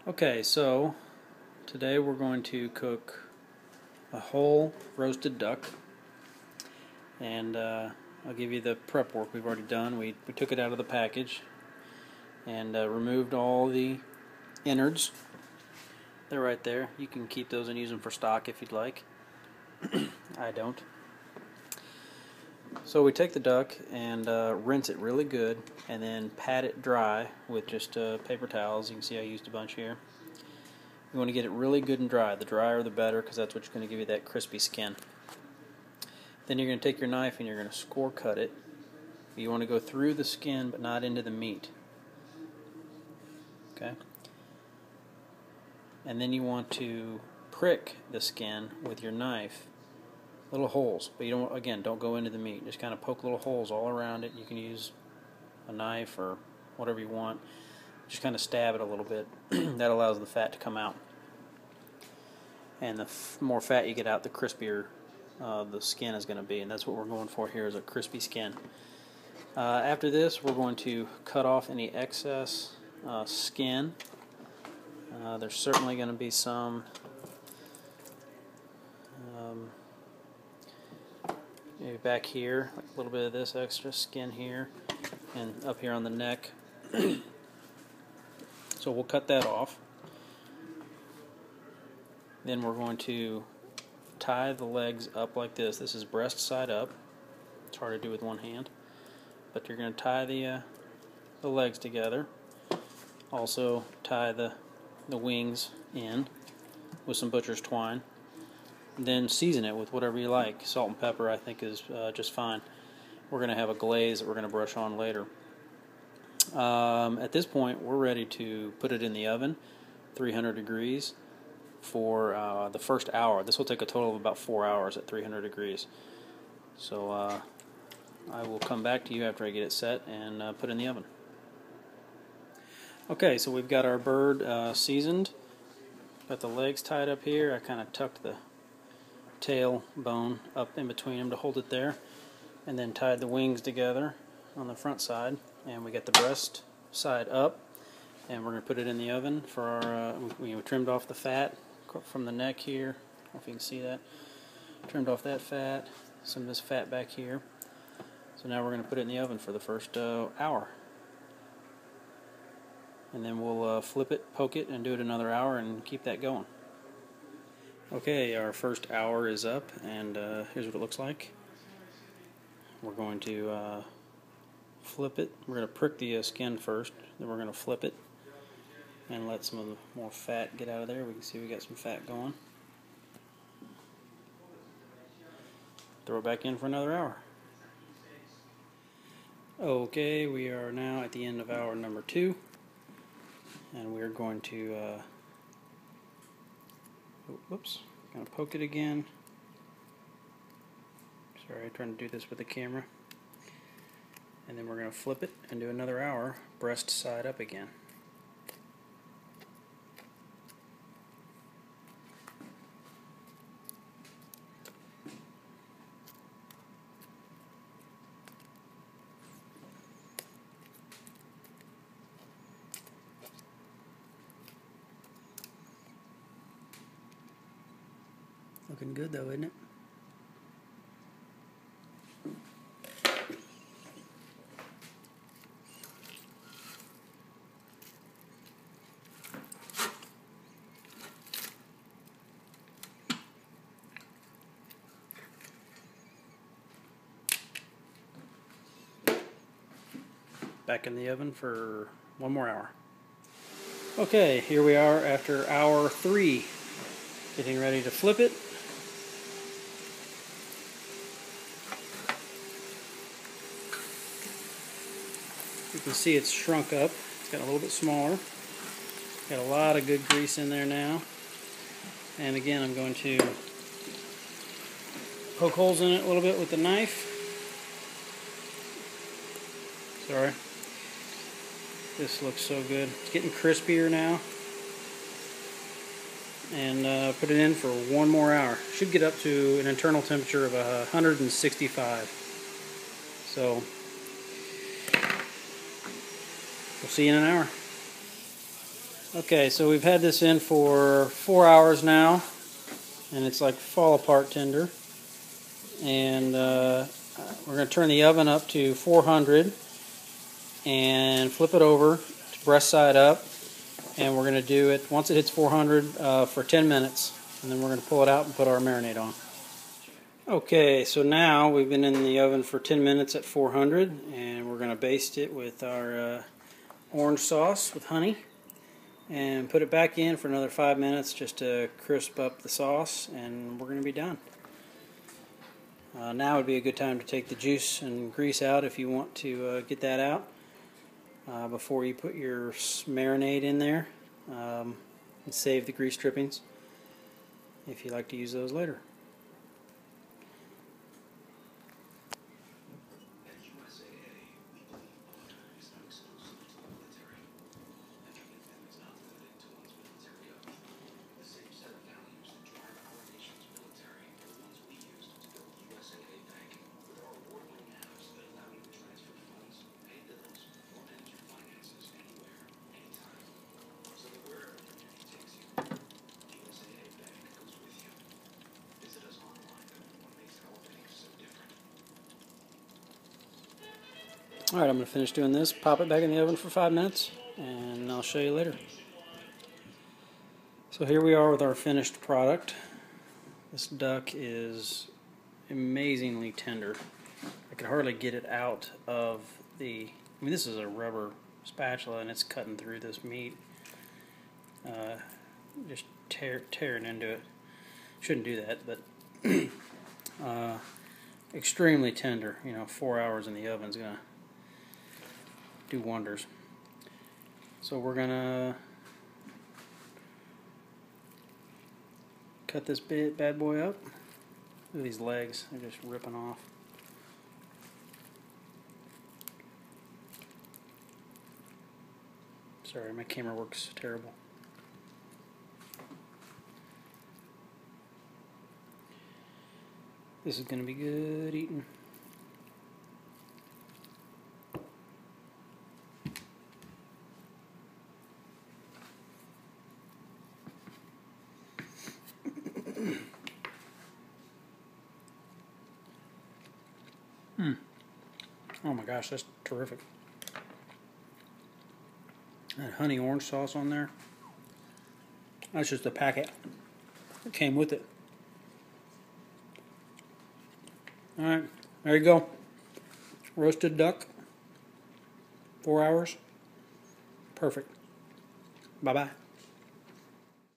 Okay, so today we're going to cook a whole roasted duck, and I'll give you the prep work we've already done. We took it out of the package and removed all the innards. They're right there. You can keep those and use them for stock if you'd like. I don't. So we take the duck and rinse it really good, and then pat it dry with just paper towels. You can see I used a bunch here. You want to get it really good and dry. The drier the better, because that's what's going to give you that crispy skin. Then you're going to take your knife and you're going to score cut it. You want to go through the skin but not into the meat. Okay? And then you want to prick the skin with your knife. Little holes, but you don't, again, don't go into the meat. Just kind of poke little holes all around it. You can use a knife or whatever you want. Just kind of stab it a little bit. That allows the fat to come out. And the more fat you get out, the crispier the skin is going to be. And that's what we're going for here, is a crispy skin. After this, we're going to cut off any excess skin. There's certainly going to be some maybe back here, like a little bit of this extra skin here, and up here on the neck. So we'll cut that off. Then we're going to tie the legs up like this. This is breast side up. It's hard to do with one hand, but you're going to tie the legs together. Also tie the wings in with some butcher's twine. And then season it with whatever you like. Salt and pepper, I think, is just fine. We're going to have a glaze that we're going to brush on later. At this point, we're ready to put it in the oven, 300 degrees, for the first hour. This will take a total of about 4 hours at 300 degrees. So I will come back to you after I get it set and put it in the oven. Okay, so we've got our bird seasoned. Got the legs tied up here. I kind of tucked the tail bone up in between them to hold it there, and then tied the wings together on the front side, and we got the breast side up, and we're going to put it in the oven for our we trimmed off the fat from the neck here. I don't know if you can see that. Trimmed off that fat, some of this fat back here. So now we're going to put it in the oven for the first hour, and then we'll flip it, poke it, and do it another hour and keep that going. Okay, our first hour is up, and here's what it looks like. We're going to flip it. We're going to prick the skin first, then we're going to flip it and let some of the more fat get out of there. We can see we got some fat going. Throw it back in for another hour. Okay, we are now at the end of hour number 2, and we're going to whoops, going to poke it again. Sorry, I'm trying to do this with the camera. And then we're going to flip it and do another hour, breast side up again. Looking good though, isn't it? Back in the oven for one more hour. Okay, here we are after hour 3. Getting ready to flip it. You can see it's shrunk up. It's got a little bit smaller. Got a lot of good grease in there now. And again, I'm going to poke holes in it a little bit with the knife. Sorry. This looks so good. It's getting crispier now. And put it in for one more hour. Should get up to an internal temperature of 165. So we'll see you in an hour. Okay, so we've had this in for 4 hours now, and it's like fall apart tender. And we're going to turn the oven up to 400 and flip it over to breast side up. And we're going to do it once it hits 400 for 10 minutes, and then we're going to pull it out and put our marinade on. Okay, so now we've been in the oven for 10 minutes at 400, and we're going to baste it with our orange sauce with honey, and put it back in for another 5 minutes just to crisp up the sauce, and we're going to be done. Now would be a good time to take the juice and grease out if you want to get that out before you put your marinade in there, and save the grease drippings if you like to use those later. Alright, I'm going to finish doing this, pop it back in the oven for 5 minutes, and I'll show you later. So here we are with our finished product. This duck is amazingly tender. I could hardly get it out of the... I mean, this is a rubber spatula and it's cutting through this meat. Just tearing into it. Shouldn't do that, but extremely tender. 4 hours in the oven is going to do wonders. So we're gonna cut this bad boy up. Look at these legs, they're just ripping off. Sorry, my camera works terrible. This is gonna be good eating. Oh my gosh, that's terrific. That honey orange sauce on there. That's just the packet that came with it. Alright, there you go. Roasted duck. 4 hours. Perfect. Bye-bye.